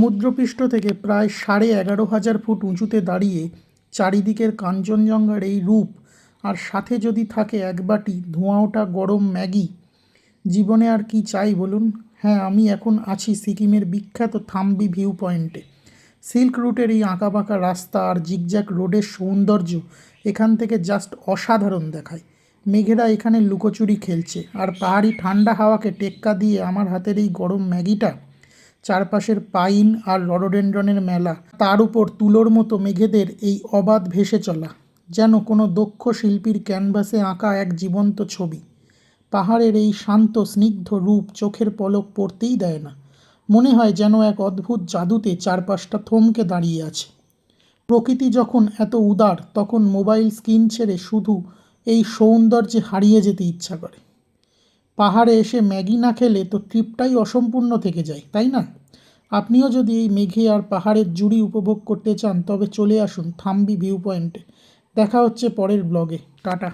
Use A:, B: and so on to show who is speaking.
A: সমুদ্রপৃষ্ঠ থেকে প্রায় 11,500 ফুট উঁচুতে দাঁড়িয়ে চারিদিকের কাঞ্চনজঙ্ঘার এই রূপ, আর সাথে যদি থাকে এক বাটি ধোঁয়া ওঠা গরম ম্যাগি, জীবনে আর কি চাই বলুন। হ্যাঁ, আমি এখন আছি সিকিমের বিখ্যাত থাম্বি ভিউ পয়েন্টে। সিল্ক রুটের এই আঁকাবাঁকা রাস্তা আর জিগজ্যাগ রোডের সৌন্দর্য এখান থেকে জাস্ট অসাধারণ দেখায়। মেঘেরা এখানে লুকোচুরি খেলছে, আর পাহাড়ি ঠান্ডা হাওয়াকে টেক্কা দিয়ে আমার হাতের এই গরম ম্যাগিটা, চারপাশের পাইন আর রডোডেনড্রনের মেলা, তার উপর তুলোর মতো মেঘেদের এই অবাধ ভেসে চলা, যেন কোনো দক্ষ শিল্পীর ক্যানভাসে আঁকা এক জীবন্ত ছবি। পাহাড়ের এই শান্ত স্নিগ্ধ রূপ চোখের পলক পড়তেই দেয় না। মনে হয় যেন এক অদ্ভুত জাদুতে চারপাশটা থমকে দাঁড়িয়ে আছে। প্রকৃতি যখন এত উদার, তখন মোবাইল স্ক্রিন ছেড়ে শুধু এই সৌন্দর্যে হারিয়ে যেতে ইচ্ছা করে। পাহাড়ে এসে ম্যাগি না খেলে তো ট্রিপটাই অসম্পূর্ণ থেকে যায়, তাই না? আপনিও যদি এই মেঘে আর পাহাড়ের জুড়ি উপভোগ করতে চান, তবে চলে আসুন থাম্বি ভিউ পয়েন্টে। দেখা হচ্ছে পরের ব্লগে। টাটা।